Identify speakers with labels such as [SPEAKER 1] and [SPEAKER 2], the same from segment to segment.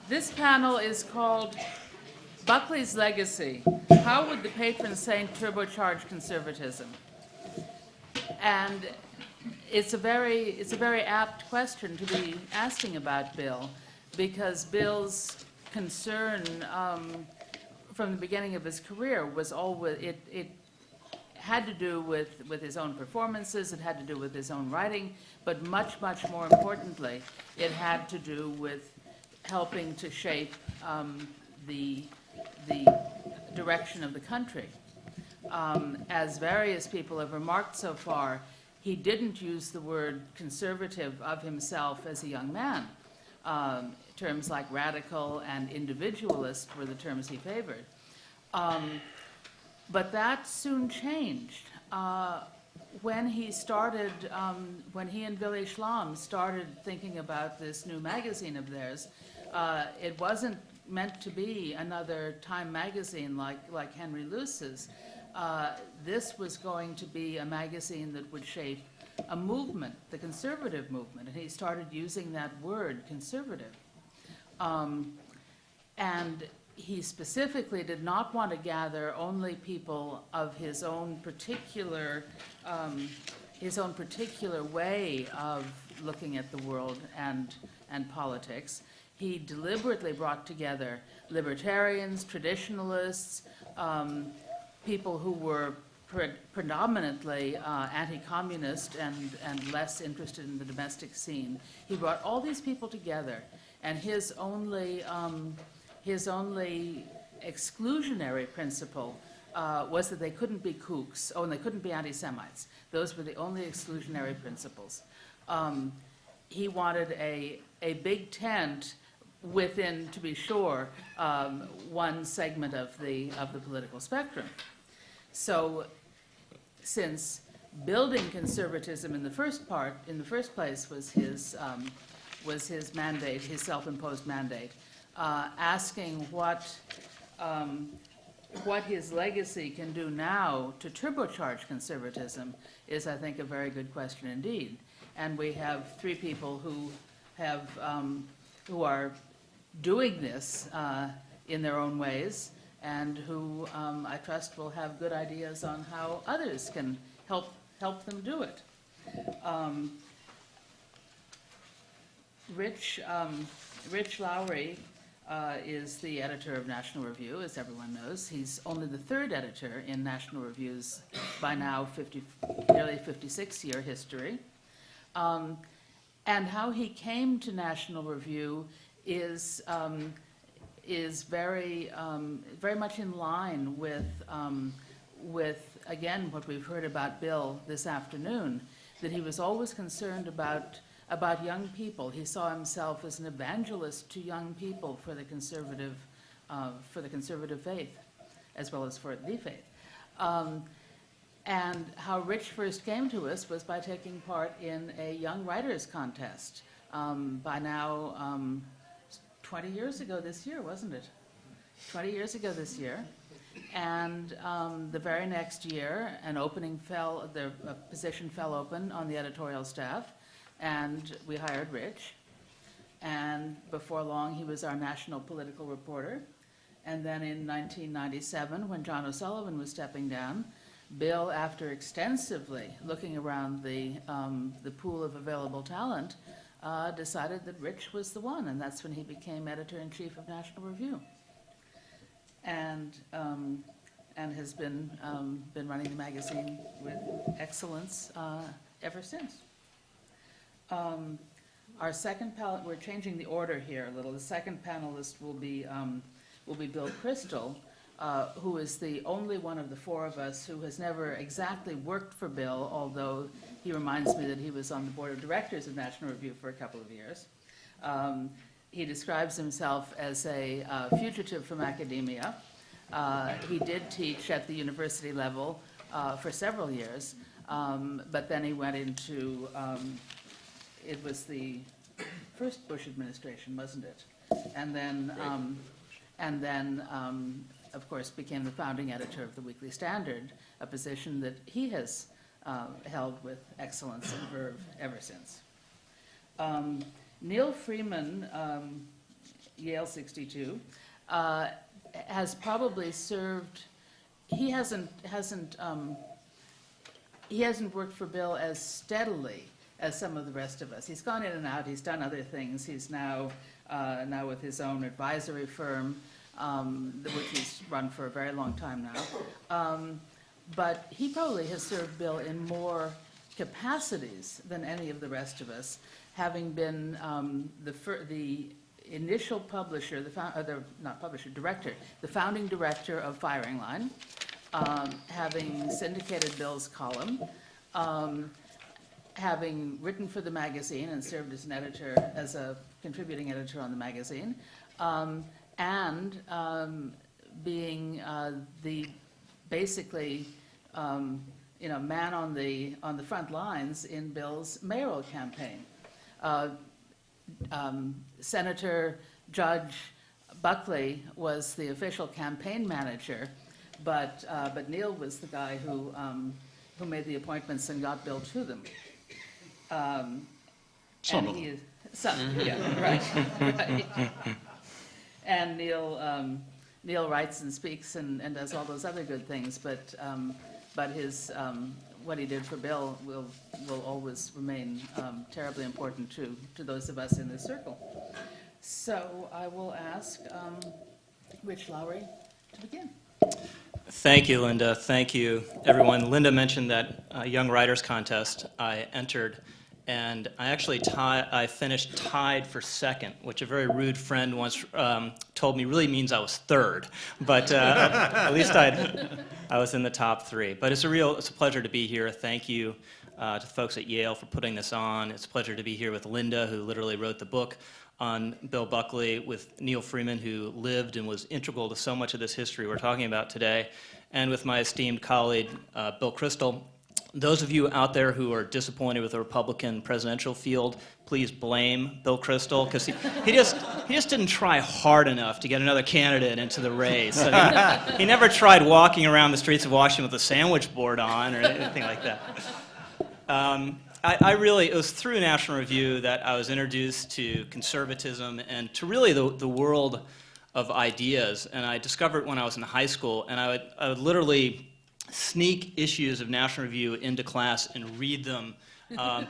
[SPEAKER 1] This panel is called Buckley's Legacy. How would the patron saint turbocharge conservatism? And it's a very apt question to be asking about Bill, because Bill's concern from the beginning of his career was always, it had to do with his own performances, it had to do with his own writing, but much, much more importantly, it had to do with helping to shape the direction of the country. As various people have remarked so far, he didn't use the word conservative of himself as a young man. Terms like radical and individualist were the terms he favored. But that soon changed. When he started, when he and Willy Schlamm started thinking about this new magazine of theirs, it wasn't meant to be another Time magazine like Henry Luce's. This was going to be a magazine that would shape a movement, the conservative movement, and he started using that word, conservative. And he specifically did not want to gather only people of his own particular way of looking at the world and politics. He deliberately brought together libertarians, traditionalists, people who were predominantly anti-communist and less interested in the domestic scene. He brought all these people together, and his only exclusionary principle was that they couldn't be kooks, and they couldn't be anti-Semites. Those were the only exclusionary principles. He wanted a big tent within, to be sure, one segment of the political spectrum. So, since building conservatism in the first place was his mandate, his self-imposed mandate, asking what his legacy can do now to turbocharge conservatism is, I think, a very good question indeed. And we have three people who are doing this in their own ways, and who I trust will have good ideas on how others can help them do it. Rich Lowry is the editor of National Review, as everyone knows. He's only the third editor in National Review's by now nearly 56-year history. And how he came to National Review is very much in line with again what we've heard about Bill this afternoon, that he was always concerned about young people. He saw himself as an evangelist to young people for the conservative faith, as well as for the faith. And how Rich first came to us was by taking part in a young writers contest. By now, 20 years ago this year, wasn't it? 20 years ago this year. And the very next year, a position fell open on the editorial staff, and we hired Rich. And before long, he was our national political reporter. And then in 1997, when John O'Sullivan was stepping down, Bill, after extensively looking around the pool of available talent, decided that Rich was the one, and that's when he became editor-in-chief of National Review, and has been running the magazine with excellence ever since. Our second panel, we're changing the order here a little. The second panelist will be Bill Crystal, who is the only one of the four of us who has never exactly worked for Bill, although he reminds me that he was on the board of directors of National Review for a couple of years. He describes himself as a fugitive from academia. He did teach at the university level for several years, but then he went into, it was the first Bush administration, wasn't it? And then, of course, became the founding editor of the Weekly Standard, a position that he has held with excellence and verve ever since. Neil Freeman Yale 62, has probably served. He hasn't worked for Bill as steadily as some of the rest of us. He's gone in and out. He's done other things. He's now with his own advisory firm, which he's run for a very long time now. But he probably has served Bill in more capacities than any of the rest of us, having been the initial publisher, director, the founding director of Firing Line, having syndicated Bill's column, having written for the magazine and served as an editor, as a contributing editor on the magazine, and being the basically man on the front lines in Bill's mayoral campaign. Senator Judge Buckley was the official campaign manager, but Neil was the guy who made the appointments and got Bill to them.
[SPEAKER 2] Some of them.
[SPEAKER 1] Yeah, right. And Neil writes and speaks and does all those other good things, but his what he did for Bill will always remain terribly important to those of us in this circle. So I will ask Rich Lowry to begin.
[SPEAKER 3] Thank you, Linda. Thank you, everyone. Linda mentioned that Young Writers Contest I entered, and I actually I finished tied for second, which a very rude friend once told me really means I was third. But at least I was in the top three. But it's a pleasure to be here. Thank you to the folks at Yale for putting this on. It's a pleasure to be here with Linda, who literally wrote the book on Bill Buckley, with Neil Freeman, who lived and was integral to so much of this history we're talking about today, and with my esteemed colleague, Bill Kristol. Those of you out there who are disappointed with the Republican presidential field, please blame Bill Kristol, because he just didn't try hard enough to get another candidate into the race. I mean, he never tried walking around the streets of Washington with a sandwich board on or anything like that. It was through National Review that I was introduced to conservatism and to really the world of ideas. And I discovered it when I was in high school, and I would literally sneak issues of National Review into class and read them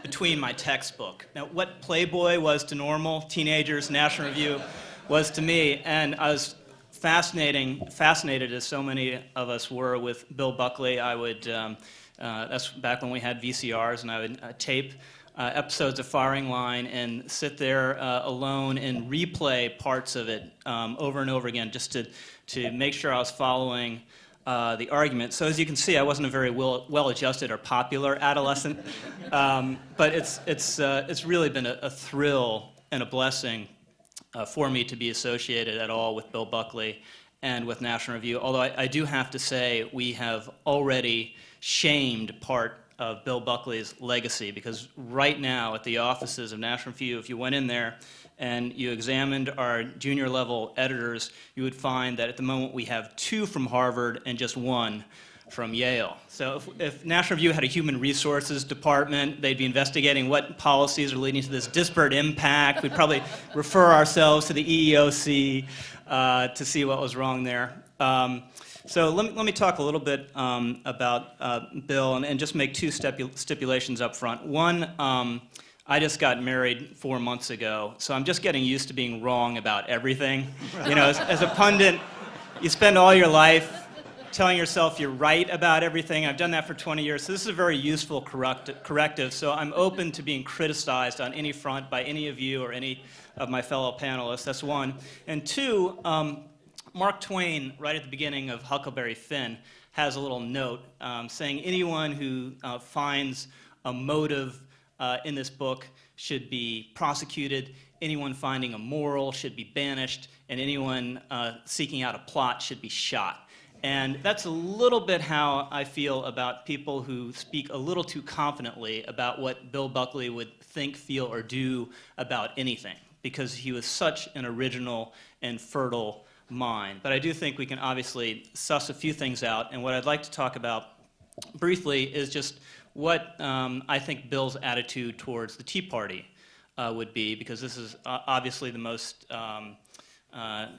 [SPEAKER 3] between my textbook. Now, what Playboy was to normal teenagers, National Review was to me, and I was fascinated, as so many of us were, with Bill Buckley. I would, that's back when we had VCRs, and I would tape episodes of Firing Line and sit there alone and replay parts of it over and over again, just to make sure I was following the argument. So as you can see, I wasn't a very well-adjusted or popular adolescent, but it's really been a thrill and a blessing for me to be associated at all with Bill Buckley and with National Review. Although I do have to say we have already shamed part of Bill Buckley's legacy, because right now at the offices of National Review, if you went in there and you examined our junior level editors, you would find that at the moment we have 2 from Harvard and just 1 from Yale. So if National Review had a human resources department, they'd be investigating what policies are leading to this disparate impact. We'd probably refer ourselves to the EEOC to see what was wrong there. So let me talk a little bit about Bill and just make 2 stipulations up front. One, I just got married 4 months ago, so I'm just getting used to being wrong about everything. You know, as a pundit, you spend all your life telling yourself you're right about everything. I've done that for 20 years, so this is a very useful corrective. So I'm open to being criticized on any front by any of you or any of my fellow panelists. That's one. And 2, Mark Twain, right at the beginning of Huckleberry Finn, has a little note saying anyone who finds a motive in this book should be prosecuted, anyone finding a moral should be banished, and anyone seeking out a plot should be shot. And that's a little bit how I feel about people who speak a little too confidently about what Bill Buckley would think, feel, or do about anything, because he was such an original and fertile mind. But I do think we can obviously suss a few things out, and what I'd like to talk about briefly is just what I think Bill's attitude towards the Tea Party would be, because this is obviously the most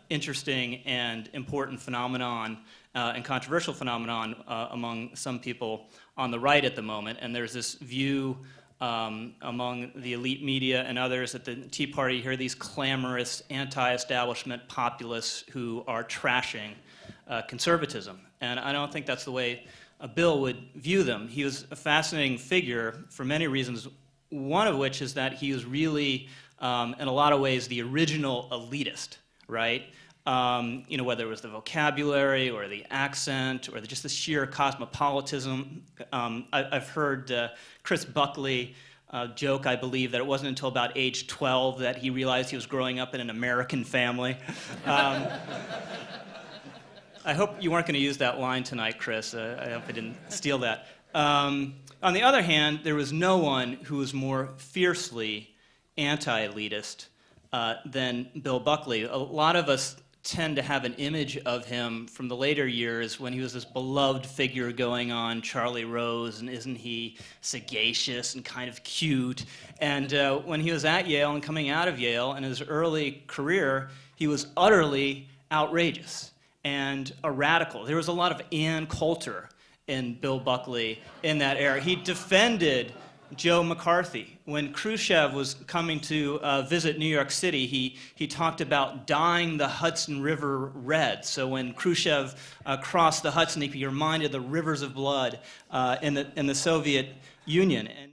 [SPEAKER 3] interesting and important phenomenon and controversial phenomenon among some people on the right at the moment. And there's this view among the elite media and others at the Tea Party, you hear these clamorous anti-establishment populists who are trashing conservatism. And I don't think that's the way Bill would view them. He was a fascinating figure for many reasons, one of which is that he was really, in a lot of ways, the original elitist, right? You know, whether it was the vocabulary or the accent or just the sheer cosmopolitanism. I've heard Chris Buckley joke, I believe, that it wasn't until about age 12 that he realized he was growing up in an American family. I hope you weren't going to use that line tonight, Chris. I hope I didn't steal that. On the other hand, there was no one who was more fiercely anti-elitist than Bill Buckley. A lot of us tend to have an image of him from the later years when he was this beloved figure going on Charlie Rose, and isn't he sagacious and kind of cute? And when he was at Yale and coming out of Yale in his early career, he was utterly outrageous and a radical. There was a lot of Ann Coulter in Bill Buckley in that era. He defended Joe McCarthy. When Khrushchev was coming to visit New York City, he talked about dyeing the Hudson River red. So when Khrushchev crossed the Hudson, he reminded the rivers of blood in the Soviet Union. And